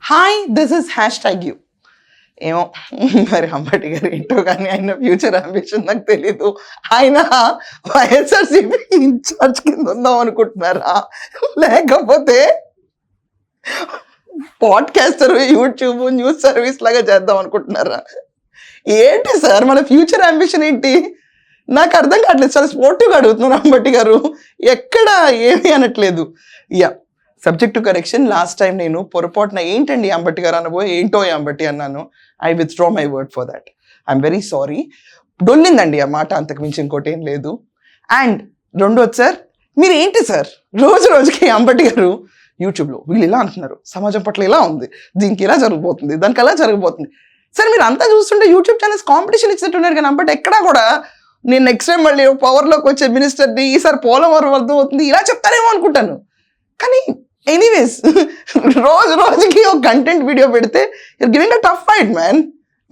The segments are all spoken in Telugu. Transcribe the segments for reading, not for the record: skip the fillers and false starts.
Hi this is hash tag you. ఏమో మరి అంబటి గారు ఏంటో కానీ ఆయన ఫ్యూచర్ అంబిషన్ నాకు తెలీదు. ఆయన వైఎస్ఆర్సీపీ ఇన్ఛార్జ్ కింద ఉందాం అనుకుంటున్నారా, లేకపోతే పాడ్కాస్టర్ యూట్యూబ్ న్యూస్ సర్వీస్ లాగా చేద్దాం అనుకుంటున్నారా? ఏంటి సార్ మన ఫ్యూచర్ అంబిషన్ ఏంటి? నాకు అర్థం కావట్లేదు. చాలా స్పోర్టివ్గా అడుగుతున్నారు అంబటి గారు, ఎక్కడ ఏమీ అనట్లేదు. Yeah, subject to correction. Last time నేను పొరపాటున ఏంటండి అంబటి గారు అనబోయి ఏంటో అంబటి అన్నాను. I withdraw my word for that. I'm very sorry. డొల్లిందండి ఆ మాట, అంతకు మించి ఇంకోటి ఏం లేదు. అండ్ రెండోది సార్, మీరు ఏంటి సార్ రోజు రోజుకి అంబటి గారు యూట్యూబ్లో వీళ్ళు ఇలా అంటున్నారు, సమాజం పట్ల ఇలా ఉంది, దీనికి ఇలా జరిగిపోతుంది, దానికి అలా జరిగిపోతుంది. సార్ మీరు అంతా చూస్తుంటే యూట్యూబ్ ఛానల్స్ కాంపిటీషన్ ఇచ్చినట్టున్నారు కానీ అంబటి ఎక్కడా కూడా నేను నెక్స్ట్ టైం మళ్ళీ పవర్లోకి వచ్చే మినిస్టర్ని ఈసారి పోలవరం వద్ద అవుతుంది ఇలా చెప్తారేమో అనుకుంటాను. కానీ ఎనీవేస్ రోజు రోజుకి ఒక కంటెంట్ వీడియో పెడితే you're giving a tough fight man.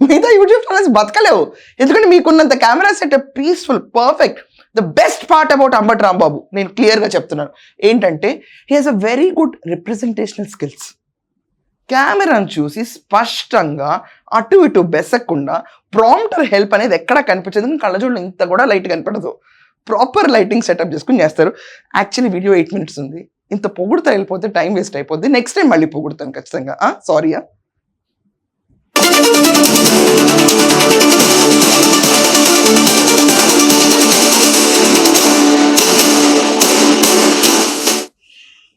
మిగతా యూట్యూబ్ ఛానల్స్ బతకలేవు, ఎందుకంటే మీకున్నంత camera set peaceful perfect. The best part about Ambati Rambabu నేను క్లియర్గా చెప్తున్నాను ఏంటంటే, he has a very good representational skills. కెమెరాను చూసి స్పష్టంగా అటు ఇటు బెసకుండా ప్రాంప్టర్ హెల్ప్ అనేది ఎక్కడా కనిపించదు. కళ్ళజోళ్ళు ఇంత కూడా లైట్ కనిపడదు. ప్రాపర్ లైటింగ్ సెటప్ చేసుకుని చేస్తారు. యాక్చువల్లీ వీడియో 8 minutes ఉంది. ఇంత పొగుడుతా వెళ్ళిపోతే టైం వేస్ట్ అయిపోద్ది. నెక్స్ట్ టైం మళ్ళీ పొగుడుతాను ఖచ్చితంగా. సారీయా.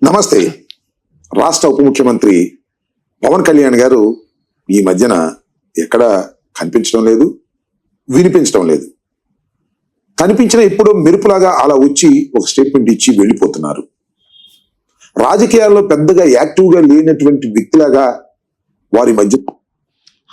నమస్తే. రాష్ట్ర ఉప ముఖ్యమంత్రి పవన్ కళ్యాణ్ గారు ఈ మధ్యన ఎక్కడ కనిపించడం లేదు, వినిపించడం లేదు. కనిపించిన ఇప్పుడు మెరుపులాగా అలా వచ్చి ఒక స్టేట్మెంట్ ఇచ్చి వెళ్ళిపోతున్నారు. రాజకీయాల్లో పెద్దగా యాక్టివ్గా లేనటువంటి వ్యక్తిలాగా వారి మధ్య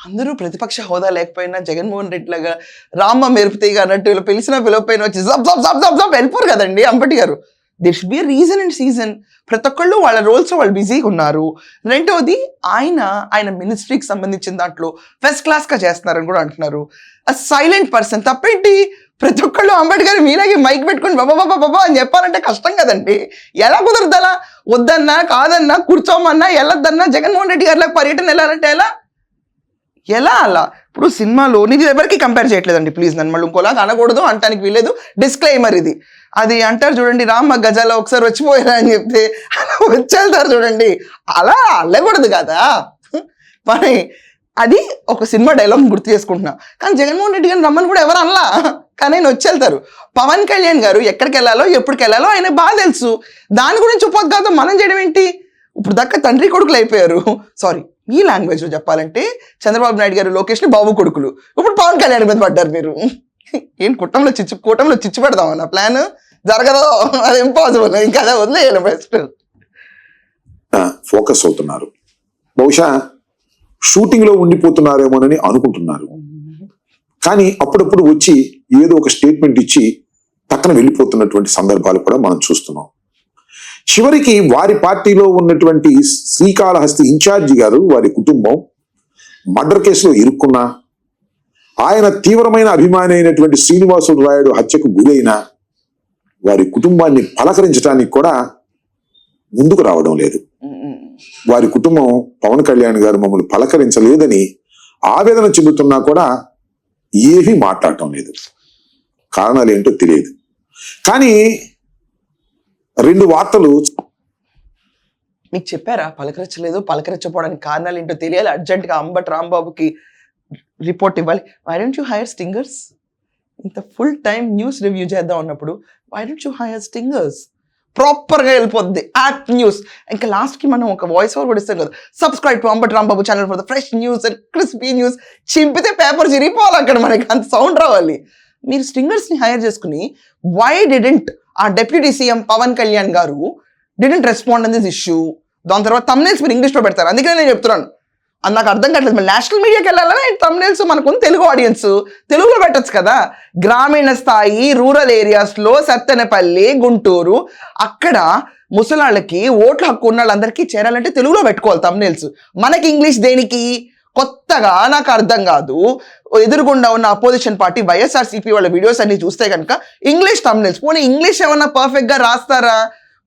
అందరూ ప్రతిపక్ష హోదా లేకపోయినా జగన్మోహన్ రెడ్డి లాగా రామ్మ మెరుపుతీగా అన్నట్టు ఇలా పిలిచినా పిలవపోయినా వచ్చి జబ్ జబ్ జబ్ జబ్ జబ్ వెళ్ళిపోరు కదండి అంబటి గారు. There should be reason and season. ప్రతి ఒక్కళ్ళు వాళ్ళ రోల్స్ వాళ్ళు బిజీగా ఉన్నారు. రెండవది ఆయన మినిస్ట్రీకి సంబంధించిన దాంట్లో ఫస్ట్ క్లాస్గా చేస్తున్నారని కూడా అంటున్నారు. అ సైలెంట్ పర్సన్. తప్పేంటి? ప్రతి ఒక్కళ్ళు అంబటి గారు మీలాగే మైక్ పెట్టుకుని బాబా బాబా బాబా అని చెప్పాలంటే కష్టం కదండి. ఎలా కుదరదు? అలా వద్దన్నా కాదన్నా కూర్చోమన్నా వెళ్ళొద్దన్నా జగన్మోహన్ రెడ్డి గారిలో పర్యటన వెళ్ళాలంటే ఎలా అలా? ఇప్పుడు సినిమాలో నీకు ఎవరికి కంపేర్ చేయట్లేదండి, ప్లీజ్ నన్ను మళ్ళీ ఇంకోలాగా అనకూడదు, అంటానికి వీలేదు, డిస్క్లైమర్ ఇది. అది అంటారు చూడండి, రామ్మ గజాల ఒకసారి వచ్చిపోయారా అని చెప్తే అలా వచ్చేళ్తారు చూడండి, అలా అల్లకూడదు కదా. మరి అది ఒక సినిమా డైలాగ్ గుర్తు చేసుకుంటున్నా. కానీ జగన్మోహన్ రెడ్డి గారిని రమ్మని కూడా ఎవరు అనలా, కానీ ఆయన వచ్చేళ్తారు. పవన్ కళ్యాణ్ గారు ఎక్కడికి వెళ్ళాలో ఎప్పటికి వెళ్ళాలో ఆయన బాగా తెలుసు. దాని గురించి ఉపద్ఘాతం మనం చేయడం ఏంటి? ఇప్పుడు దాకా తండ్రి కొడుకులు అయిపోయారు. సారీ, ఈ లాంగ్వేజ్లో చెప్పాలంటే చంద్రబాబు నాయుడు గారు లోకేష్ని బాబు కొడుకులు. ఇప్పుడు పవన్ కళ్యాణ్ మీద పడ్డారు మీరు. ఏం కూటంలో చిచ్చు పెడదామన్న ప్లాన్ జరగదో, అది ఇంపాసిబుల్. ఇంకా అదే వదిలేయాలి. బెస్ట్ ఫోకస్ అవుతున్నారు. బహుశా షూటింగ్ లో ఉండిపోతున్నారేమోనని అనుకుంటున్నారు. కానీ అప్పుడప్పుడు వచ్చి ఏదో ఒక స్టేట్మెంట్ ఇచ్చి పక్కన వెళ్ళిపోతున్నటువంటి సందర్భాలు కూడా మనం చూస్తున్నాం. చివరికి వారి పార్టీలో ఉన్నటువంటి శ్రీకాళహస్తి ఇన్ఛార్జి గారు, వారి కుటుంబం మర్డర్ కేసులో ఇరుక్కున్నా, ఆయన తీవ్రమైన అభిమాని అయినటువంటి శ్రీనివాసుడు రాయుడు హత్యకు గురైన వారి కుటుంబాన్ని పలకరించడానికి కూడా ముందుకు రావడం లేదు. వారి కుటుంబం పవన్ కళ్యాణ్ గారు మమ్మల్ని పలకరించలేదని ఆవేదన చెందుతున్నా కూడా ఏమీ మాట్లాడటం లేదు. కారణాలు ఏంటో తెలియదు. కానీ 2 వార్తలు మీకు చెప్పారా పలకరించలేదు, పలకరించకపోవడానికి కారణాలు ఏంటో తెలియాలి, అర్జెంట్గా అంబటి రాంబాబుకి రిపోర్ట్ ఇవ్వాలి. Why don't you hire stingers? ఇంత ఫుల్ టైం న్యూస్ రివ్యూ చేద్దాం ఉన్నప్పుడు why don't you hire stingers? ప్రాపర్గా వెళ్ళిపోద్ది యాప్ న్యూస్. ఇంకా లాస్ట్కి మనం ఒక వాయిస్ ఓవర్ కూడా ఇస్తాం కదా, subscribe to Ambati Rambabu channel for the fresh news and crispy news. చింపితే పేపర్ చిరిగిపోవాలి, అక్కడ మనకి అంత సౌండ్ రావాలి. మీరు స్టింగర్స్ని హైర్ చేసుకుని వై డిడెంట్ ఆ deputy CM Pavan Kalyan garu didn't respond on this issue? దాని తర్వాత తమ్నైల్స్ మీరు ఇంగ్లీష్లో పెడతారు. అందుకనే నేను చెప్తున్నాను, అది నాకు అర్థం కావట్లేదు. మరి నేషనల్ మీడియాకి వెళ్ళాలని తమ్నైల్స్ మనకు తెలుగు ఆడియన్స్ తెలుగులో పెట్టచ్చు కదా. గ్రామీణ స్థాయి రూరల్ ఏరియాస్లో సత్తెనపల్లి, గుంటూరు, అక్కడ ముసలాళ్ళకి ఓట్ల హక్కు ఉన్న వాళ్ళందరికీ చేరాలంటే తెలుగులో పెట్టుకోవాలి తమ్నైల్స్. మనకి ఇంగ్లీష్ దేనికి? కొత్తగా నాకు అర్థం కాదు. ఎదురుగుండా ఉన్న అపోజిషన్ పార్టీ వైఎస్ఆర్సీపీ వాళ్ళ వీడియోస్ అన్ని చూస్తే కనుక ఇంగ్లీష్ తమ్నైల్స్. పోనీ ఇంగ్లీష్ ఏమన్నా పర్ఫెక్ట్గా రాస్తారా?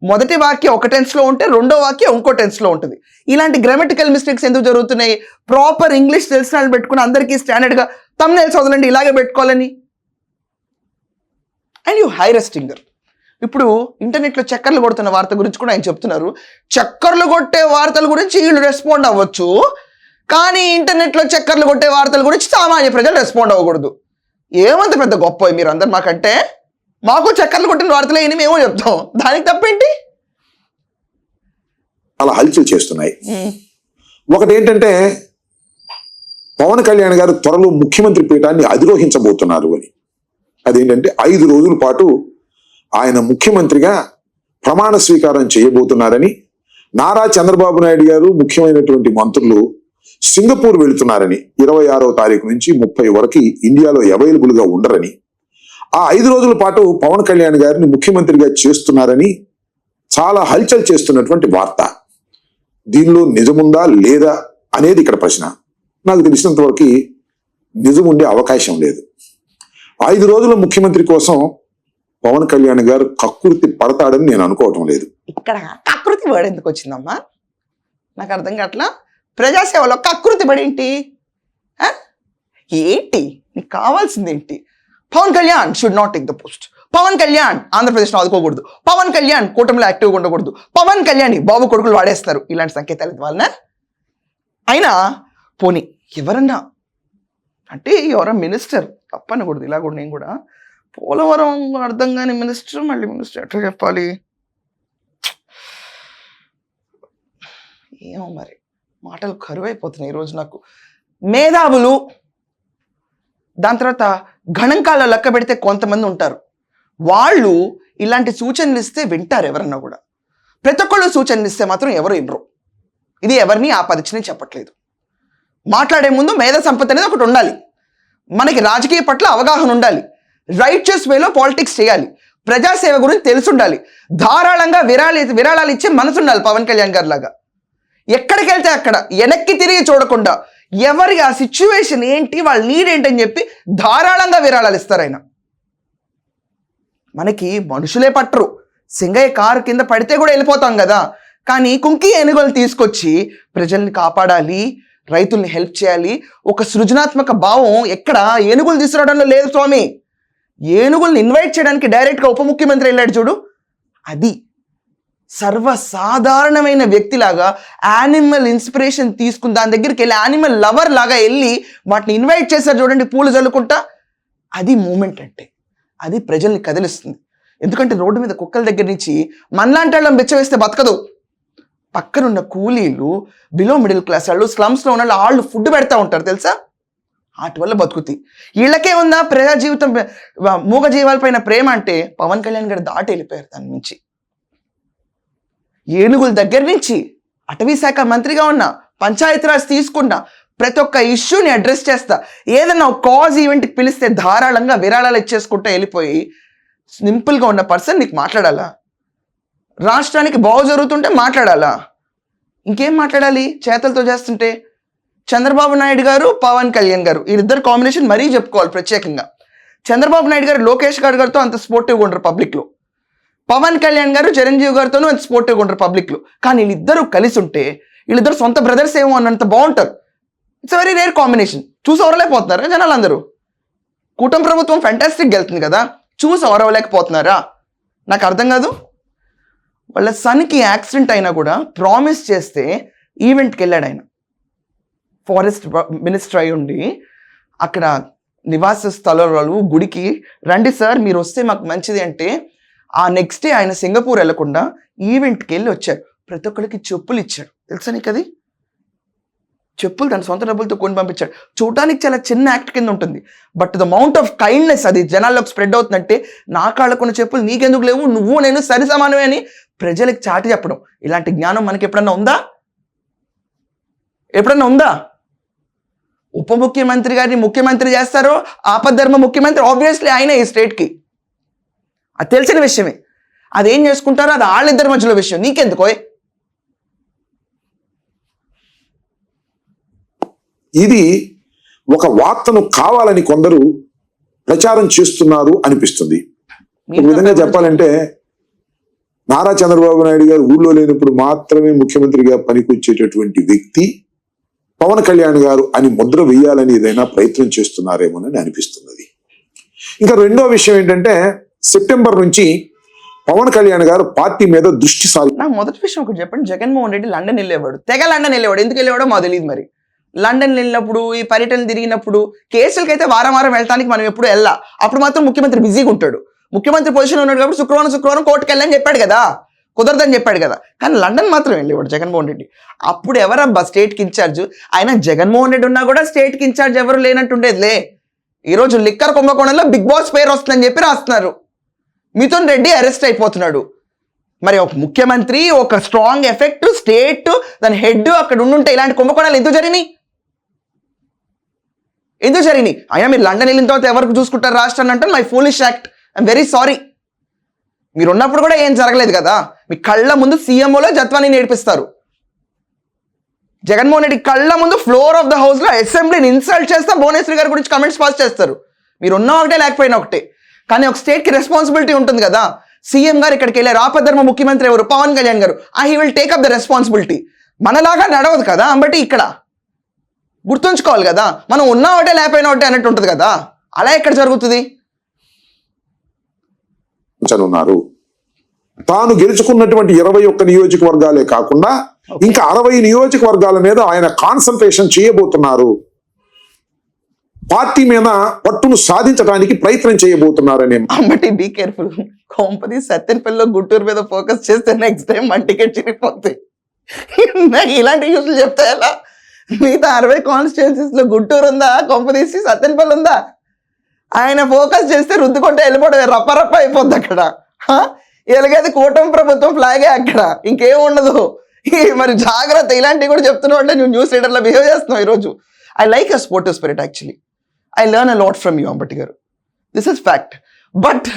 మొదటి వాక్యం ఒక టెన్స్లో ఉంటే రెండో వాక్యం ఇంకో టెన్స్లో ఉంటుంది. ఇలాంటి గ్రామటికల్ మిస్టేక్స్ ఎందుకు జరుగుతున్నాయి? ప్రాపర్ ఇంగ్లీష్ తెలిసిన వాళ్ళు పెట్టుకుని అందరికీ స్టాండర్డ్గా తమ్నెయిల్స్ వదలండి ఇలాగే పెట్టుకోవాలని. And you hire a stinger. ఇప్పుడు ఇంటర్నెట్లో చక్కర్లు కొడుతున్న వార్త గురించి కూడా ఆయన చెప్తున్నారు. చక్కర్లు కొట్టే వార్తల గురించి వీళ్ళు రెస్పాండ్ అవ్వచ్చు, కానీ ఇంటర్నెట్లో చక్కర్లు కొట్టే వార్తల గురించి సామాన్య ప్రజలు రెస్పాండ్ అవ్వకూడదు. ఏమంత పెద్ద గొప్ప మీరు అందరు మాకంటే? మాకు చక్కర్లు కొట్టిన వార్తలే అని మేము చెప్తాం, దానికి తప్పేంటి? అలా హల్చల్ చేస్తున్నాయి. ఒకటి ఏంటంటే పవన్ కళ్యాణ్ గారు త్వరలో ముఖ్యమంత్రి పీఠాన్ని అధిరోహించబోతున్నారు అని. అదేంటంటే 5 రోజుల పాటు ఆయన ముఖ్యమంత్రిగా ప్రమాణ స్వీకారం చేయబోతున్నారని, నారా చంద్రబాబు నాయుడు గారు ముఖ్యమైనటువంటి మంత్రులు సింగపూర్ వెళుతున్నారని, 26వ తారీఖు నుంచి 30 వరకు ఇండియాలో అవైలబుల్ గా ఉండరని, ఆ 5 రోజుల పాటు పవన్ కళ్యాణ్ గారిని ముఖ్యమంత్రిగా చేస్తున్నారని చాలా హల్చల్ చేస్తున్నటువంటి వార్త. దీనిలో నిజముందా లేదా అనేది ఇక్కడ ప్రశ్న. నాకు తెలిసినంత వరకు నిజం ఉండే అవకాశం లేదు. 5 రోజుల ముఖ్యమంత్రి కోసం పవన్ కళ్యాణ్ గారు కక్కుర్తి పడతాడని నేను అనుకోవటం లేదు. ఇక్కడ కకృతి వర్డ్ ఎందుకు వచ్చిందమ్మా? నాకు అర్థం కావట్లా. ప్రజాసేవలో కకృతి పడి ఏంటి? నీకు కావాల్సింది ఏంటి? Pawan Kalyan should not take the post. Pawan Kalyan ఆంధ్రప్రదేశ్లో ఆదుకోకూడదు. పవన్ కళ్యాణ్ కూటమిలో యాక్టివ్గా ఉండకూడదు. పవన్ కళ్యాణ్ బాబు కొడుకులు వాడేస్తారు. ఇలాంటి సంకేతాలు ఇవ్వాలనా? అయినా పోనీ ఎవరన్నా అంటే ఎవరో మినిస్టర్ తప్పనకూడదు. ఇలా కూడా నేను కూడా పోలవరం అర్థం కాని మినిస్టర్ మళ్ళీ మినిస్టర్ ఎట్లా చెప్పాలి? ఏమో మరి మాటలు కరువైపోతున్నాయి ఈరోజు నాకు. మేధావులు, దాని తర్వాత గణాంకాల లెక్క పెడితే కొంతమంది ఉంటారు, వాళ్ళు ఇలాంటి సూచనలు ఇస్తే వింటారు ఎవరన్నా కూడా. ప్రతి ఒక్కళ్ళు సూచనలు ఇస్తే మాత్రం ఎవరు వినరు. ఇది ఎవరిని ఆపాదించని చెప్పట్లేదు. మాట్లాడే ముందు మేధా సంపత్తి అనేది ఒకటి ఉండాలి. మనకి రాజకీయ పట్ల అవగాహన ఉండాలి. రైట్యస్ వేలో పాలిటిక్స్ చేయాలి. ప్రజాసేవ గురించి తెలిసి ఉండాలి. ధారాళంగా విరాళాలు ఇచ్చే మనసు ఉండాలి పవన్ కళ్యాణ్ గారి లాగా. ఎక్కడికి వెళ్తే అక్కడ వెనక్కి తిరిగి చూడకుండా ఎవరి ఆ సిచ్యువేషన్ ఏంటి, వాళ్ళ నీడ్ ఏంటని చెప్పి ధారాళంగా విరాళాలు ఇస్తారు ఆయన. మనకి మనుషులే పట్టరు. సింగయ్య కారు కింద పడితే కూడా వెళ్ళిపోతాం కదా, కానీ కుంకి ఏనుగులు తీసుకొచ్చి ప్రజల్ని కాపాడాలి, రైతుల్ని హెల్ప్ చేయాలి. ఒక సృజనాత్మక భావం ఎక్కడ ఏనుగులు తీసుకురావడంలో లేదు స్వామి. ఏనుగుల్ని ఇన్వైట్ చేయడానికి డైరెక్ట్గా ఉప ముఖ్యమంత్రి వెళ్ళాడు చూడు, అది సర్వసాధారణమైన వ్యక్తిలాగా యానిమల్ ఇన్స్పిరేషన్ తీసుకుని దాని దగ్గరికి వెళ్ళి యానిమల్ లవర్ లాగా వెళ్ళి వాటిని ఇన్వైట్ చేశారు చూడండి, పూలు చల్లుకుంటా. అది మూమెంట్ అంటే, అది ప్రజల్ని కదిలిస్తుంది. ఎందుకంటే రోడ్డు మీద కుక్కల దగ్గర నుంచి మనలాంటి వాళ్ళని బెచ్చవేస్తే బతకదు. పక్కనున్న కూలీలు, బిలో మిడిల్ క్లాస్ వాళ్ళు, స్లమ్స్లో ఉన్న వాళ్ళు ఫుడ్ పెడతా ఉంటారు తెలుసా, వాటి వల్ల బతుకుతాయి. వీళ్ళకే ఉందా ప్రజా జీవితం, మూగ జీవాలపైన ప్రేమ అంటే పవన్ కళ్యాణ్ గారు దాటి వెళ్ళిపోయారు దాని నుంచి. ఏనుగుల దగ్గర నుంచి అటవీ శాఖ మంత్రిగా ఉన్నా, పంచాయతీరాజ్ తీసుకున్నా, ప్రతి ఒక్క ఇష్యూని అడ్రస్ చేస్తా. ఏదన్నా ఒక కాజ్ ఈవెంట్కి పిలిస్తే ధారాళంగా విరాళాలు ఇచ్చేసుకుంటూ వెళ్ళిపోయి సింపుల్గా ఉన్న పర్సన్ నీకు మాట్లాడాలా? రాష్ట్రానికి బాగు జరుగుతుంటే మాట్లాడాలా? ఇంకేం మాట్లాడాలి చేతలతో చేస్తుంటే? చంద్రబాబు నాయుడు గారు, పవన్ కళ్యాణ్ గారు, వీరిద్దరు కాంబినేషన్ మరీ చెప్పుకోవాలి ప్రత్యేకంగా. చంద్రబాబు నాయుడు గారు లోకేష్ గారితో అంత స్పోర్టివ్గా ఉండరు పబ్లిక్లో. పవన్ కళ్యాణ్ గారు చిరంజీవి గారితోనూ అంత స్పోర్టివ్గా ఉండరు పబ్లిక్లో. కానీ వీళ్ళిద్దరూ కలిసి ఉంటే, వీళ్ళిద్దరు సొంత బ్రదర్స్ ఏమో అన్నంత బాగుంటారు. It's very rare combination. చూసి ఓరలేకపోతున్నారా జనాలు అందరూ? కూటమి ప్రభుత్వం ఫ్యాంటాస్టిక్ వెళ్తుంది కదా, చూసి ఓరవలేకపోతున్నారా? నాకు అర్థం కాదు. వాళ్ళ సన్కి యాక్సిడెంట్ అయినా కూడా ప్రామిస్ చేస్తే ఈవెంట్కి వెళ్ళాడు ఆయన. ఫారెస్ట్ మినిస్టర్ అయి ఉండి అక్కడ నివాస స్థలాలు గుడికి రండి సార్ మీరు వస్తే మాకు మంచిది అంటే, ఆ నెక్స్ట్ డే ఆయన సింగపూర్ వెళ్లకుండా ఈవెంట్కి వెళ్ళి వచ్చారు. ప్రతి ఒక్కరికి చెప్పులు ఇచ్చాడు తెలుసా నీకు? అది చెప్పులు తన సొంత డబ్బులతో కొని పంపించాడు. చూడటానికి చాలా చిన్న యాక్ట్ కింద ఉంటుంది, but the amount of kindness అది జనాల్లోకి స్ప్రెడ్ అవుతుందంటే, నా కాళ్ళకున్న చెప్పులు నీకెందుకు లేవు, నువ్వు నేను సరి సమానమే అని ప్రజలకు చాటి చెప్పడం. ఇలాంటి జ్ఞానం మనకి ఎప్పుడన్నా ఉందా? ఎప్పుడన్నా ఉందా? ఉప ముఖ్యమంత్రి గారిని ముఖ్యమంత్రి చేస్తారో, ఆపద్ధర్మ ముఖ్యమంత్రి ఆబ్వియస్లీ ఆయన ఈ స్టేట్కి, అది తెలిసిన విషయమే. అదేం చేసుకుంటారో అది వాళ్ళిద్దరి మధ్యలో విషయం, నీకెందుకో. ఇది ఒక వార్తను కావాలని కొందరు ప్రచారం చేస్తున్నారు అనిపిస్తుంది. ఒక విధంగా చెప్పాలంటే నారా చంద్రబాబు నాయుడు గారు ఊళ్ళో లేనప్పుడు మాత్రమే ముఖ్యమంత్రిగా పనికొచ్చేటటువంటి వ్యక్తి పవన్ కళ్యాణ్ గారు అని ముద్ర వేయాలని ఏదైనా ప్రయత్నం చేస్తున్నారేమోనని అనిపిస్తున్నది. ఇంకా రెండో విషయం ఏంటంటే, సెప్టెంబర్ నుంచి పవన్ కళ్యాణ్ గారు పార్టీ మీద దృష్టి నాకు మొదటి విషయం ఒకటి చెప్పండి. జగన్మోహన్ రెడ్డి లండన్ వెళ్ళేవాడు, తెగ లండన్ వెళ్ళేవాడు. ఎందుకు వెళ్ళేవాడో మాకు తెలియదు. మరి లండన్ వెళ్ళినప్పుడు, ఈ పర్యటన తిరిగినప్పుడు, కేసులకైతే వారం వారం వెళ్ళడానికి మనం ఎప్పుడు వెళ్ళా. అప్పుడు మాత్రం ముఖ్యమంత్రి బిజీగా ఉంటాడు. ముఖ్యమంత్రి పొజిషన్ ఉన్నాడు కాబట్టి శుక్రవారం కోర్టుకు వెళ్ళని చెప్పాడు కదా, కుదరదని చెప్పాడు కదా. కానీ లండన్ మాత్రం వెళ్ళేవాడు జగన్మోహన్ రెడ్డి. అప్పుడు ఎవరబ్బా స్టేట్కి ఇన్ఛార్జ్? ఆయన జగన్మోహన్ రెడ్డి ఉన్నా కూడా స్టేట్కి ఇన్ఛార్జ్ ఎవరు లేనట్టుండేదిలే. ఈరోజు లిక్కర్ కుంభకోణంలో బిగ్ బాస్ పేరు వస్తుందని చెప్పి రాస్తున్నారు. మిథున్ రెడ్డి అరెస్ట్ అయిపోతున్నాడు. మరి ఒక ముఖ్యమంత్రి, ఒక స్ట్రాంగ్ ఎఫెక్ట్ స్టేట్, దాని హెడ్ అక్కడ ఉండుంటే ఇలాంటి కుంభకోణాలు ఎందుకు జరిగినాయి? అయినా మీరు లండన్ వెళ్ళిన తర్వాత ఎవరికి చూసుకుంటారు రాష్ట్రాన్ని అంటే my foolish act. I'm very sorry. మీరు ఉన్నప్పుడు కూడా ఏం జరగలేదు కదా. మీ కళ్ళ ముందు సీఎంఓలో జత్వాన్ని నేర్పిస్తారు. జగన్మోహన్ రెడ్డి కళ్ళ ముందు ఫ్లోర్ ఆఫ్ ద హౌస్ లో అసెంబ్లీని ఇన్సల్ట్ చేస్తా భువనేశ్వరి గారి గురించి కమెంట్స్ పాస్ చేస్తారు. మీరు ఉన్న ఒకటే లేకపోయినా ఒకటే. కానీ ఒక స్టేట్ కి రెస్పాన్సిబిలిటీ ఉంటుంది కదా. సీఎం గారు ఇక్కడికి వెళ్ళారు, ఆపద్ధర్మ ముఖ్యమంత్రి ఎవరు? పవన్ కళ్యాణ్ గారు. He will take up the responsibility. మనలాగా నడవదు కదా. బట్టి ఇక్కడ గుర్తుంచుకోవాలి కదా, మనం ఉన్న ఒకటే లేకపోయినా ఒకటే అన్నట్టు ఉంటుంది కదా. అలా ఎక్కడ జరుగుతుంది? ఉన్నారు. తాను గెలుచుకున్నటువంటి 21 నియోజకవర్గాలే కాకుండా ఇంకా 60 నియోజకవర్గాల మీద ఆయన కాన్సన్ట్రేషన్ చేయబోతున్నారు. పార్టీ మీద పట్టును సాధించడానికి ప్రయత్నం చేయబోతున్నారని. But be careful. కొంపది సత్యనపల్లిలో గుంటూరు మీద ఫోకస్ చేస్తే నెక్స్ట్ టైం మన టికెట్ చిరిగిపోతాయి. నాకు ఇలాంటి న్యూస్లు చెప్తా ఎలా? మిగతా 60 కాన్స్టిట్యున్సీస్ లో గుంటూరు ఉందా, కొంపదీసి సత్యనపల్లి ఉందా? ఆయన ఫోకస్ చేస్తే రుద్దుకుంటే వెళ్ళిపోవడం రప్ప అయిపోద్ది అక్కడ. ఎలాగైతే కూటమి ప్రభుత్వం ఫ్లాగే అక్కడ, ఇంకేం ఉండదు. మరి జాగ్రత్త. ఇలాంటివి కూడా చెప్తున్నావు అంటే నువ్వు న్యూస్ రీడర్లో బిహేవ్ చేస్తున్నావు ఈరోజు. I like a sportive spirit actually. I learn a lot from you Ambati garu. This is fact. But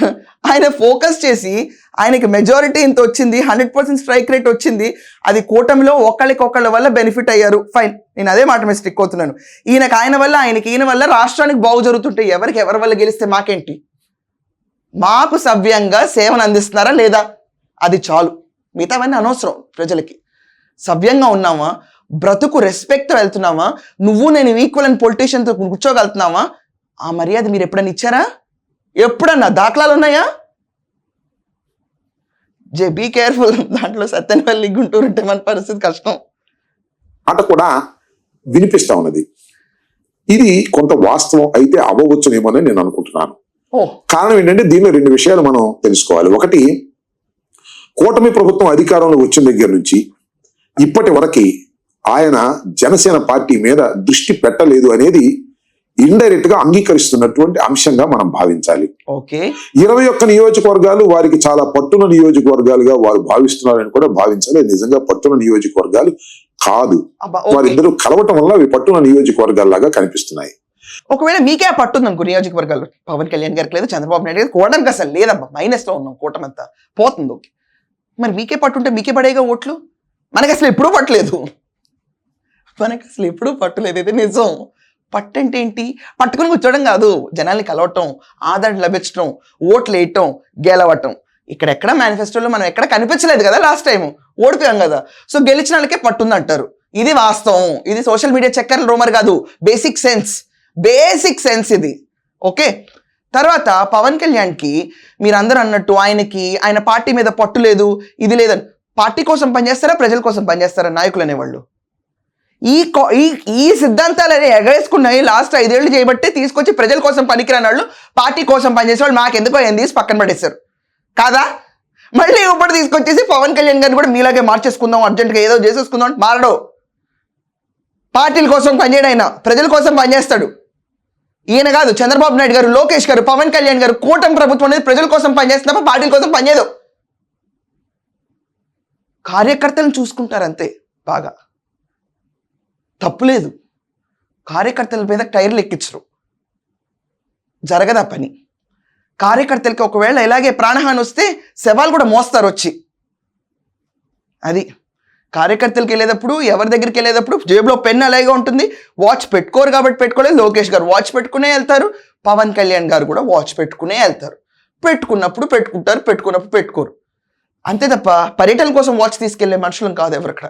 ఆయన ఫోకస్ చేసి ఆయనకి మెజారిటీ ఇంత వచ్చింది, 100% స్ట్రైక్ రేట్ వచ్చింది. అది కూటమిలో ఒకళ్ళ వల్ల బెనిఫిట్ అయ్యారు. ఫైన్, నేను అదే మాట మీద స్టిక్ అవుతున్నాను. ఈయన వల్ల ఈయన వల్ల రాష్ట్రానికి బాగు జరుగుతుంటే ఎవరి వల్ల గెలిస్తే మాకేంటి? మాకు సవ్యంగా సేవను అందిస్తున్నారా లేదా? అది చాలు. మిగతావన్నీ అనవసరం. ప్రజలకి సవ్యంగా ఉన్నామా, బ్రతుకు రెస్పెక్ట్ వెళ్తున్నామా, నువ్వు నేను ఈక్వల్ అండ్ పొలిటీషియన్తో కూర్చోగలుగుతున్నావా? ఆ మర్యాద మీరు ఎప్పుడన్నా ఇచ్చారా? ఎప్పుడన్నా దాఖలాలు ఉన్నాయా? Be careful. దాంట్లో సత్యనపల్లి గుంటూరు ఉంటే మన పరిస్థితి కష్టం. అట కూడా వినిపిస్తా ఉన్నది. ఇది కొంత వాస్తవం అయితే అవ్వవచ్చునేమోనని నేను అనుకుంటున్నాను. కారణం ఏంటంటే దీనిలో 2 విషయాలు మనం తెలుసుకోవాలి. ఒకటి, కూటమి ప్రభుత్వం అధికారంలో వచ్చిన దగ్గర నుంచి ఇప్పటి వరకు ఆయన జనసేన పార్టీ మీద దృష్టి పెట్టలేదు అనేది ఇండైరెక్ట్ గా అంగీకరిస్తున్నటువంటి అంశంగా మనం భావించాలి. 21 నియోజకవర్గాలు వారికి చాలా పట్టున నియోజకవర్గాలుగా వారు భావిస్తున్నారని కూడా భావించాలి. నిజంగా పట్టున నియోజకవర్గాలు కాదు. వారిద్దరూ కలవటం వల్ల అవి పట్టున నియోజకవర్గాల్లాగా కనిపిస్తున్నాయి. ఒకవేళ మీకే పట్టుంది అనుకో నియోజకవర్గాలు, పవన్ కళ్యాణ్ గారికి లేదు, చంద్రబాబు నాయుడు గారికి కూడడానికి అసలు లేదబ్బా, మైనస్ లో ఉన్నాం, కూటమంతా పోతుంది. ఓకే, మరి మీకే పట్టుంటే మీకే పడేగా ఓట్లు. మనకి అసలు ఎప్పుడూ పట్టలేదు. ఇది నిజం. పట్టంటే ఏంటి? పట్టుకుని కూర్చోవడం కాదు, జనాల్ని కలవటం, ఆదరణ లభించడం, ఓట్లు వేయటం, గెలవటం. ఇక్కడెక్కడ మేనిఫెస్టోలో మనం ఎక్కడ కనిపించలేదు కదా. లాస్ట్ టైం ఓడిపోయాం కదా. సో గెలిచిన వాళ్ళకే పట్టుంది అంటారు. ఇది వాస్తవం. ఇది సోషల్ మీడియా చక్కర్ల రూమర్ కాదు, బేసిక్ సెన్స్ ఇది. ఓకే, తర్వాత పవన్ కళ్యాణ్కి మీరందరూ అన్నట్టు ఆయన పార్టీ మీద పట్టు లేదు, ఇది లేదని. పార్టీ కోసం పనిచేస్తారా, ప్రజల కోసం పనిచేస్తారా నాయకులు అనేవాళ్ళు? ఈ సిద్ధాంతాలని ఎగరేసుకున్నాయి లాస్ట్ 5 ఏళ్ళు చేయబట్టి తీసుకొచ్చి ప్రజల కోసం పనికిరాని వాళ్ళు, పార్టీ కోసం పనిచేసే వాళ్ళు మాకెందుకో తీసి పక్కన పడేశారు కాదా. మళ్ళీ ఇప్పుడు తీసుకొచ్చేసి పవన్ కళ్యాణ్ గారిని కూడా మీలాగే మార్చేసుకుందాం, అర్జెంట్గా ఏదో చేసేసుకుందాం అంటే మారడు. పార్టీల కోసం పనిచేయడు, ఆయన ప్రజల కోసం పనిచేస్తాడు. ఈయన కాదు, చంద్రబాబు నాయుడు గారు, లోకేష్ గారు, పవన్ కళ్యాణ్ గారు, కూటమి ప్రభుత్వం అనేది ప్రజల కోసం పనిచేస్తున్నప్పుడు పార్టీల కోసం పనిచేయదు. కార్యకర్తలను చూసుకుంటారు అంతే. బాగా తప్పులేదు. కార్యకర్తల మీద టైర్లు ఎక్కించరు, జరగదా పని. కార్యకర్తలకి ఒకవేళ ఇలాగే ప్రాణహాని వస్తే శవాలు కూడా మోస్తారు వచ్చి. అది కార్యకర్తలకి వెళ్ళేటప్పుడు, ఎవరి దగ్గరికి వెళ్ళేటప్పుడు జేబులో పెన్ అలాగే ఉంటుంది. వాచ్ పెట్టుకోరు కాబట్టి పెట్టుకోలేదు. లోకేష్ గారు వాచ్ పెట్టుకునే వెళ్తారు, పవన్ కళ్యాణ్ గారు కూడా వాచ్ పెట్టుకునే వెళ్తారు. పెట్టుకున్నప్పుడు పెట్టుకుంటారు, పెట్టుకున్నప్పుడు పెట్టుకోరు. అంతే తప్ప పర్యటన కోసం వాచ్ తీసుకెళ్లే మనుషులం కాదు ఎవరు అక్కడ.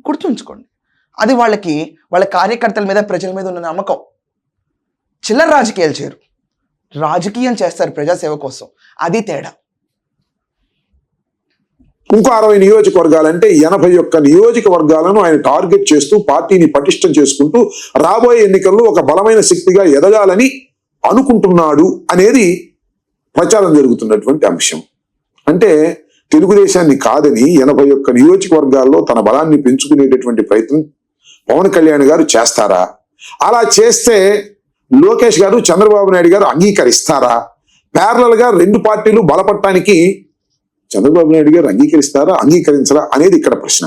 గుర్తుంచుకోండి. అది వాళ్ళ కార్యకర్తల మీద ప్రజల మీద ఉన్న నమ్మకం. చిల్లర రాజకీయాలు చేయరు, రాజకీయం చేస్తారు ప్రజాసేవ కోసం. అది తేడా. ఇంకో 60 నియోజకవర్గాలంటే 81 నియోజకవర్గాలను ఆయన టార్గెట్ చేస్తూ పార్టీని పటిష్టం చేసుకుంటూ రాబోయే ఎన్నికల్లో ఒక బలమైన శక్తిగా ఎదగాలని అనుకుంటున్నాడు అనేది ప్రచారం జరుగుతున్నటువంటి అంశం. అంటే తెలుగుదేశాన్ని కాదని 81 నియోజకవర్గాల్లో తన బలాన్ని పెంచుకునేటటువంటి ప్రయత్నం పవన్ కళ్యాణ్ గారు చేస్తారా? అలా చేస్తే లోకేష్ గారు, చంద్రబాబు నాయుడు గారు అంగీకరిస్తారా? ప్యారలల్ గా రెండు పార్టీలు బలపడటానికి చంద్రబాబు నాయుడు గారు అంగీకరిస్తారా, అంగీకరించరా అనేది ఇక్కడ ప్రశ్న.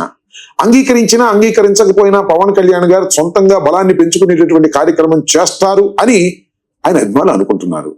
అంగీకరించినా అంగీకరించకపోయినా పవన్ కళ్యాణ్ గారు సొంతంగా బలాన్ని పెంచుకునేటటువంటి కార్యక్రమం చేస్తారు అని ఆయన అభిమానులు అనుకుంటున్నారు.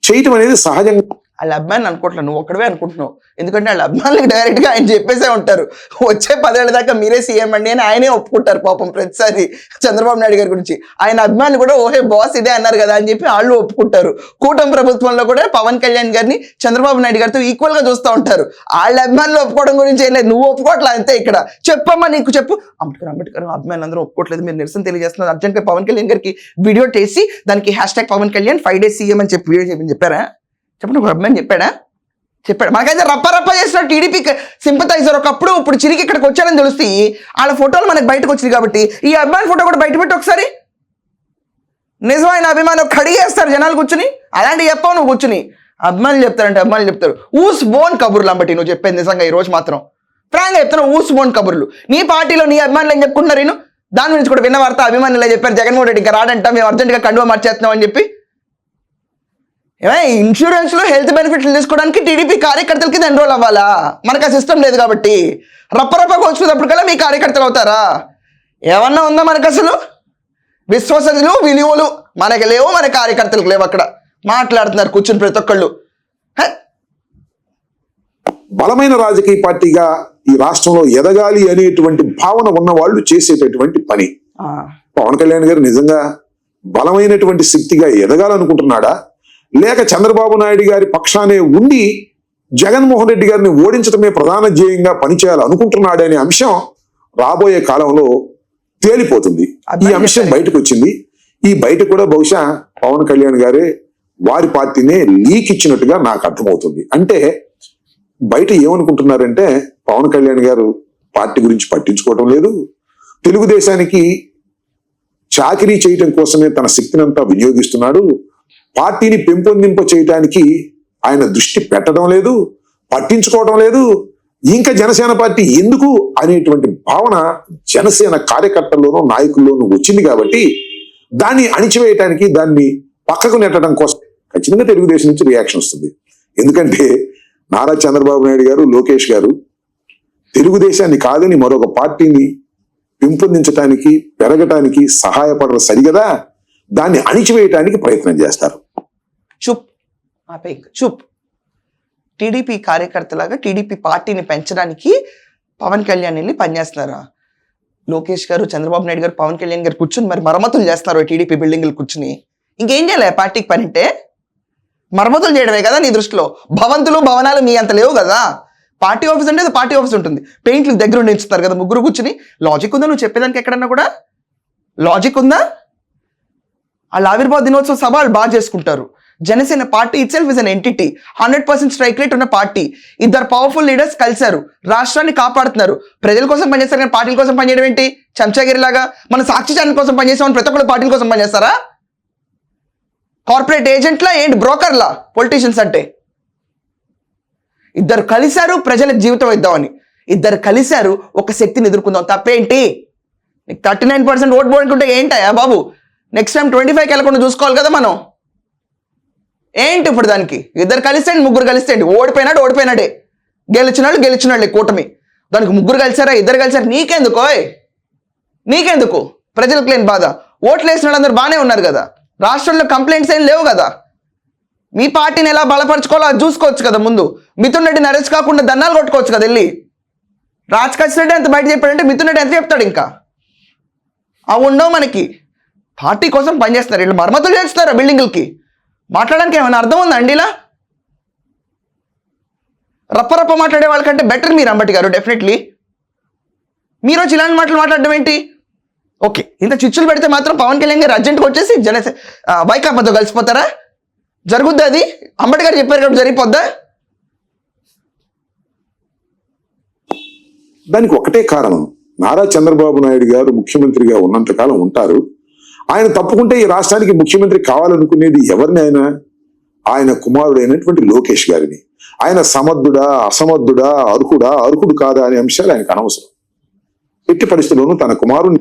చేయటం అనేది సహజంగా. వాళ్ళ అభిమానులు అనుకుంటున్నాను, నువ్వు ఒక్కడవే అనుకుంటున్నావు. ఎందుకంటే వాళ్ళ అభిమానులకు డైరెక్ట్ గా ఆయన చెప్పేసే ఉంటారు, వచ్చే 10 ఏళ్ల దాకా మీరే సీఎం అండి అని ఆయనే ఒప్పుకుంటారు పాపం ప్రతిసారి చంద్రబాబు నాయుడు గారి గురించి. ఆయన అభిమానులు కూడా ఓహే బాస్ ఇదే అన్నారు కదా అని చెప్పి వాళ్ళు ఒప్పుకుంటారు. కూటమి ప్రభుత్వంలో కూడా పవన్ కళ్యాణ్ గారిని చంద్రబాబు నాయుడు గారితో ఈక్వల్ గా చూస్తూ ఉంటారు. వాళ్ళ అభిమానులు ఒప్పుకోవడం గురించి ఏం లేదు, నువ్వు ఒప్పుకోవట్లే అంతే. ఇక్కడ చెప్పమ్మా, నీకు చెప్పు. అంబేద్కర్ అభిమానులు అందరూ ఒప్పుకోవట్లేదు, మీరు నిరసన తెలియజేస్తున్నారు, అర్జెంట్ గా పవన్ కళ్యాణ్ గారికి వీడియో చేసి దానికి #పవన్ కళ్యాణ్ 5 days సీఎం అని చెప్పి వీడియో చెప్పారా? చెప్పండి, ఒక అభిమాని చెప్పాడా? మనకైతే రప్ప చేసిన టీడీపీ సింపథైజర్ ఒకప్పుడు, ఇప్పుడు చిరికి ఇక్కడికి వచ్చాడని తెలిసి వాళ్ళ ఫోటోలు మనకి బయటకు వచ్చింది. కాబట్టి ఈ అభిమాని ఫోటో కూడా బయట పెట్టి ఒకసారి. నిజమైన అభిమాని కడిగేస్తారు జనాలు కూర్చుని. అలాంటి చెప్పావు నువ్వు కూర్చుని. అభిమానులు చెప్తారంటే అభిమానులు చెప్తారు ఊస్ బోన్ కబుర్లు అంబటి నువ్వు చెప్పేది. నిజంగా ఈ రోజు మాత్రం ఫ్రాంక్గా చెప్తాను, ఊస్ బోన్ కబుర్లు. నీ పార్టీలో నీ అభిమానులు ఏం చెప్పుకుంటున్నారు? నేను దాని గురించి కూడా విన్న వార్త. అభిమానులు ఇలా చెప్పారు, జగన్మోహన్ రెడ్డి ఇంకా రాడంట, మేము అర్జెంట్గా కండువా మార్చేస్తున్నాం అని చెప్పి. ఇన్సూరెన్స్ లో హెల్త్ బెనిఫిట్లు తీసుకోవడానికి టీడీపీ కార్యకర్తలకి ఎన్రోల్ అవ్వాలా? మనకు ఆ సిస్టమ్ లేదు కాబట్టి రప్ప వచ్చేటప్పటికల్లా మీ కార్యకర్తలు అవుతారా? ఏమన్నా ఉందా మనకు? అసలు విశ్వసనీయులు విలువలు మనకి లేవు, మన కార్యకర్తలకు లేవు. అక్కడ మాట్లాడుతున్నారు కూర్చుని ప్రతి ఒక్కళ్ళు. బలమైన రాజకీయ పార్టీగా ఈ రాష్ట్రంలో ఎదగాలి అనేటువంటి భావన ఉన్న వాళ్ళు చేసేటటువంటి పని. పవన్ కళ్యాణ్ గారు నిజంగా బలమైనటువంటి శక్తిగా ఎదగాలనుకుంటున్నాడా, లేక చంద్రబాబు నాయుడు గారి పక్షానే ఉండి జగన్మోహన్ రెడ్డి గారిని ఓడించడమే ప్రధాన ధ్యేయంగా పనిచేయాలనుకుంటున్నాడు అనే అంశం రాబోయే కాలంలో తేలిపోతుంది. ఈ అంశం బయటకు వచ్చింది. ఈ బయట కూడా బహుశా పవన్ కళ్యాణ్ గారే వారి పార్టీనే లీక్ ఇచ్చినట్టుగా నాకు అర్థమవుతుంది. అంటే బయట ఏమనుకుంటున్నారంటే పవన్ కళ్యాణ్ గారు పార్టీ గురించి పట్టించుకోవటం లేదు, తెలుగుదేశానికి చాకిరీ చేయటం కోసమే తన శక్తిని అంతా వినియోగిస్తున్నాడు, పార్టీని పెంపొందింప చేయడానికి ఆయన దృష్టి పెట్టడం లేదు, పట్టించుకోవడం లేదు, ఇంకా జనసేన పార్టీ ఎందుకు అనేటువంటి భావన జనసేన కార్యకర్తల్లోనూ నాయకుల్లోనూ వచ్చింది. కాబట్టి దాన్ని అణిచివేయటానికి, దాన్ని పక్కకు నెట్టడం కోసం ఖచ్చితంగా తెలుగుదేశం నుంచి రియాక్షన్ వస్తుంది. ఎందుకంటే నారా చంద్రబాబు నాయుడు గారు, లోకేష్ గారు తెలుగుదేశాన్ని కాదని మరొక పార్టీని పెంపొందించడానికి, పెరగటానికి సహాయపడరు సరిగదా, దాన్ని అణిచివేయటానికి ప్రయత్నం చేస్తారు. చూప్ టీడీపీ కార్యకర్తలాగా టీడీపీ పార్టీని పెంచడానికి పవన్ కళ్యాణ్ వెళ్ళి పనిచేస్తున్నారా? లోకేష్ గారు, చంద్రబాబు నాయుడు గారు, పవన్ కళ్యాణ్ గారు కూర్చుని మరి మరమ్మతులు చేస్తున్నారు టీడీపీ బిల్డింగ్లు కూర్చుని. ఇంకేం చేయాలి పార్టీకి పని అంటే? మరమ్మతులు చేయడమే కదా నీ దృష్టిలో. భవంతులు భవనాలు మీ అంత లేవు కదా. పార్టీ ఆఫీస్ అంటే పార్టీ ఆఫీస్ ఉంటుంది, పెయింట్లు దగ్గర ఉండిస్తారు కదా ముగ్గురు కూర్చుని. లాజిక్ ఉందా నువ్వు చెప్పేదానికి? ఎక్కడన్నా కూడా లాజిక్ ఉందా? వాళ్ళ ఆవిర్భావ దినోత్సవ సభ వాళ్ళు బాగా చేసుకుంటారు. Janasena party it self is an entity, 100% strike rate ఉన్న పార్టీ. ఇద్దరు పవర్ఫుల్ లీడర్స్ కలిశారు, రాష్ట్రాన్ని కాపాడుతున్నారు. ప్రజల కోసం పనిచేస్తారు కానీ పార్టీల కోసం పనిచేయడం ఏంటి? చెంచాగిరిలాగా మన సాక్షి ఛానల్ కోసం పనిచేసామని ప్రతి ఒక్కరు పార్టీల కోసం పనిచేస్తారా? కార్పొరేట్ ఏజెంట్లా ఏంటి? బ్రోకర్లా పొలిటీషియన్స్ అంటే? ఇద్దరు కలిశారు ప్రజలకు జీవితం ఇద్దామని, ఇద్దరు కలిశారు ఒక శక్తిని ఎదుర్కొందాం. తప్పేంటి? నీకు 39% ఓట్ పోయింటుంటే ఏంటయా బాబు? నెక్స్ట్ టైం 25కి వెళ్ళకుండా చూసుకోవాలి కదా మనం. ఏంటి ఇప్పుడు దానికి? ఇద్దరు కలిస్తే ముగ్గురు కలిస్తే ఓడిపోయినాడే, గెలిచినాళ్ళే కూటమి. దానికి ముగ్గురు కలిసారా, ఇద్దరు కలిసారా? నీకెందుకు? ప్రజలకు లేని బాధ. ఓట్లు వేసిన వాళ్ళందరూ బాగానే ఉన్నారు కదా, రాష్ట్రంలో కంప్లైంట్స్ ఏం లేవు కదా. మీ పార్టీని ఎలా బలపరచుకోవాలో అది చూసుకోవచ్చు కదా. ముందు మిథున్ రెడ్డిని అరెస్ట్ కాకుండా దన్నాలు కొట్టుకోవచ్చు కదా వెళ్ళి. రాజకీయ రెడ్డి ఎంత బయట చెప్పాడంటే మిథున్ రెడ్డి ఎంత చెప్తాడు? ఇంకా అవి ఉండవు మనకి. పార్టీ కోసం పనిచేస్తారు వీళ్ళు, మరమ్మతులు చేస్తున్నారు బిల్డింగులకి. మాట్లాడడానికి ఏమైనా అర్థం ఉందా అండి? ఇలా రప్ప మాట్లాడే వాళ్ళకంటే బెటర్ మీరు అంబటి గారు డెఫినెట్లీ. మీరు వచ్చి ఇలాంటి మాటలు మాట్లాడడం ఏంటి? ఓకే, ఇంత చిచ్చులు పెడితే మాత్రం పవన్ కళ్యాణ్ గారు అర్జెంట్గా వచ్చేసి వైకాపాతో కలిసిపోతారా? జరుగుద్దా అది? అంబటి గారు చెప్పారు కాబట్టి జరిగిపోద్దా? దానికి ఒకటే కారణం, నారా చంద్రబాబు నాయుడు గారు ముఖ్యమంత్రిగా ఉన్నంతకాలం ఉంటారు. ఆయన తప్పుకుంటే ఈ రాష్ట్రానికి ముఖ్యమంత్రి కావాలనుకునేది ఎవరిని? ఆయన కుమారుడైనటువంటి లోకేష్ గారిని. ఆయన సమర్థుడా, అసమర్థుడా, అర్హుడు కాదా అనే అంశాలు ఆయనకు అనవసరం. ఎట్టి పరిస్థితుల్లోనూ తన కుమారుని.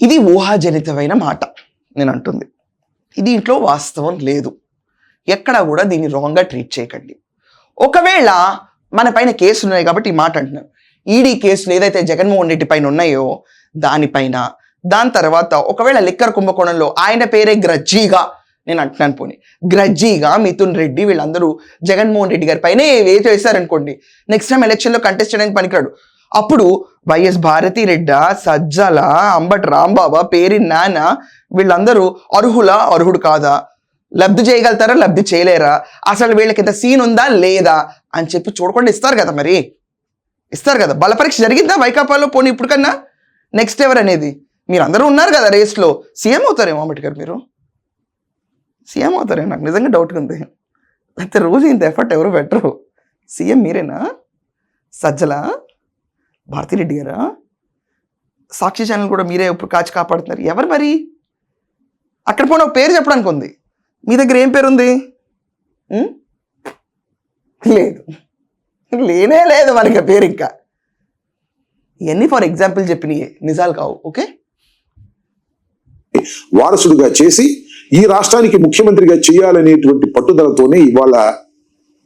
ఇది ఊహాజనితమైన మాట నేను అంటుంది. దీంట్లో వాస్తవం లేదు. ఎక్కడా కూడా దీన్ని రాంగ్గా ట్రీట్ చేయకండి. ఒకవేళ మన పైన కేసులు ఉన్నాయి కాబట్టి ఈ మాట అంటున్నాను. ఈడీ కేసులు ఏదైతే జగన్మోహన్ రెడ్డి పైన ఉన్నాయో దానిపైన, దాని తర్వాత ఒకవేళ లిక్కర్ కుంభకోణంలో ఆయన పేరే గ్రజ్జీగా, నేను అంటున్నాను పోనీ గ్రజ్జీగా మిథున్ రెడ్డి వీళ్ళందరూ జగన్మోహన్ రెడ్డి గారి పైన ఏదో వేశారనుకోండి, నెక్స్ట్ టైం ఎలక్షన్లో కంటెస్ట్ చేయడానికి పనికిరాడు. అప్పుడు వైఎస్ భారతి రెడ్డి, సజ్జల, అంబటి రాంబాబా, పేరి నాన్న వీళ్ళందరూ అర్హుడు కాదా, లబ్ధి చేయగలుగుతారా, లబ్ధి చేయలేరా, అసలు వీళ్ళకి ఇంత సీన్ ఉందా లేదా అని చెప్పి చూడకుండా ఇస్తారు కదా. మరి ఇస్తారు కదా. బల పరీక్ష జరిగిందా వైకాపాలో? పోనీ ఇప్పుడు కన్నా నెక్స్ట్ ఎవరు అనేది మీరు అందరూ ఉన్నారు కదా రేస్లో. సీఎం అవుతారేమో అంబటి గారు, మీరు సీఎం అవుతారేమో, నాకు నిజంగా డౌట్గా ఉంది. అయితే రోజు ఇంత ఎఫర్ట్ ఎవరు పెట్టరు. సీఎం మీరేనా? సజ్జల, భారతిరెడ్డి గారా? సాక్షి ఛానల్ కూడా మీరే ఇప్పుడు కాచి కాపాడుతున్నారు. ఎవరు మరి? అక్కడ పోనీ ఒక పేరు చెప్పడానికి ఉంది, మీ దగ్గర ఏం పేరు ఉంది? లేదు, లేనే లేదు మనకి పేరు. ఇంకా ఇవన్నీ ఫర్ ఎగ్జాంపుల్ చెప్పినవి, నిజాలు కావు. ఓకే, వారసుడుగా చేసి ఈ రాష్ట్రానికి ముఖ్యమంత్రిగా చేయాలనేటువంటి పట్టుదలతోనే ఇవాళ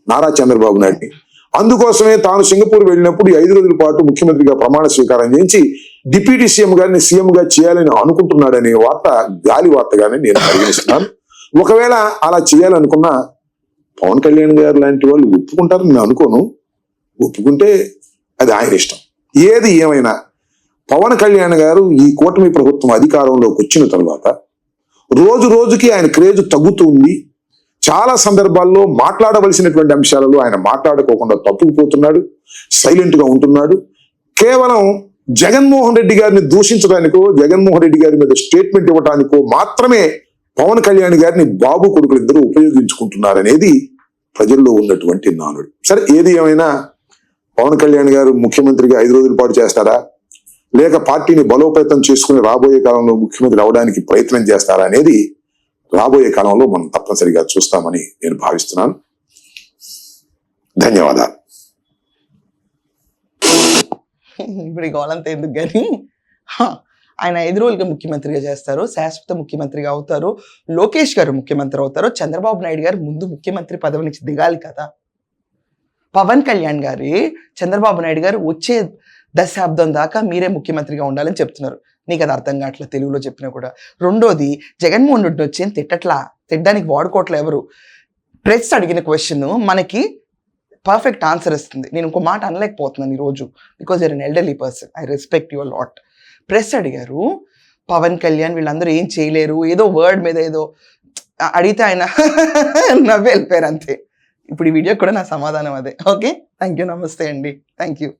నారా చంద్రబాబు నాయుడిని, అందుకోసమే తాను సింగపూర్ వెళ్ళినప్పుడు 5 రోజుల పాటు ముఖ్యమంత్రిగా ప్రమాణ స్వీకారం చేయించి డిప్యూటీ సీఎం గారిని సీఎంగా చేయాలని అనుకుంటున్నాడనే వార్త గాలి వార్తగానే నేను పరిగణిస్తున్నాను. ఒకవేళ అలా చేయాలనుకున్నా పవన్ కళ్యాణ్ గారు లాంటి వాళ్ళు ఒప్పుకుంటారని నేను అనుకోను. ఒప్పుకుంటే అది ఆయన ఇష్టం. ఏది ఏమైనా పవన్ కళ్యాణ్ గారు ఈ కూటమి ప్రభుత్వం అధికారంలోకి వచ్చిన తర్వాత రోజు రోజుకి ఆయన క్రేజ్ తగ్గుతుంది. చాలా సందర్భాల్లో మాట్లాడవలసినటువంటి అంశాలలో ఆయన మాట్లాడుకోకుండా తప్పుకుపోతున్నాడు, సైలెంట్ గా ఉంటున్నాడు. కేవలం జగన్మోహన్ రెడ్డి గారిని దూషించడానికో, జగన్మోహన్ రెడ్డి గారి మీద స్టేట్మెంట్ ఇవ్వడానికో మాత్రమే పవన్ కళ్యాణ్ గారిని బాబు కొడుకులు ఇద్దరు ఉపయోగించుకుంటున్నారనేది ప్రజల్లో ఉన్నటువంటి నానుడు. సరే, ఏది ఏమైనా పవన్ కళ్యాణ్ గారు ముఖ్యమంత్రిగా 5 రోజుల పాటు చేస్తారా, లేక పార్టీని బలోపేతం చేసుకుని రాబోయే కాలంలో ముఖ్యమంత్రి అవడానికి ప్రయత్నం చేస్తారా అనేది రాబోయే కాలంలో మనం తప్పనిసరిగా చూస్తామని నేను భావిస్తున్నాను. ధన్యవాదాలు. ఇప్పుడు గోలంతా ఎందుకు కానీ ఆయన 5 రోజులుగా ముఖ్యమంత్రిగా చేస్తారు, శాశ్వత ముఖ్యమంత్రిగా అవుతారు, లోకేష్ గారు ముఖ్యమంత్రి అవుతారు, చంద్రబాబు నాయుడు గారు ముందు ముఖ్యమంత్రి పదవి నుంచి దిగాలి కదా. పవన్ కళ్యాణ్ గారి చంద్రబాబు నాయుడు గారు వచ్చే దశాబ్దం దాకా మీరే ముఖ్యమంత్రిగా ఉండాలని చెప్తున్నారు. నీకు అది అర్థం కావట్లేదు తెలుగులో చెప్పినా కూడా. రెండోది, జగన్మోహన్ రెడ్డి వచ్చి తిట్టడానికి వాడుకోవట్లే ఎవరు. ప్రెస్ అడిగిన క్వశ్చన్ మనకి పర్ఫెక్ట్ ఆన్సర్ ఇస్తుంది. నేను ఇంకో మాట అనలేకపోతున్నాను ఈరోజు, because you're an elderly person, I respect your lot. Press అడిగారు, పవన్ కళ్యాణ్ వీళ్ళందరూ ఏం చేయలేరు, ఏదో వర్డ్ మీద ఏదో అడిగితే ఆయన నవ్వి వెళ్ళిపోయారు అంతే. ఇప్పుడు ఈ వీడియో కూడా నా సమాధానం అదే. ఓకే, థ్యాంక్ యూ, నమస్తే అండి, థ్యాంక్ యూ.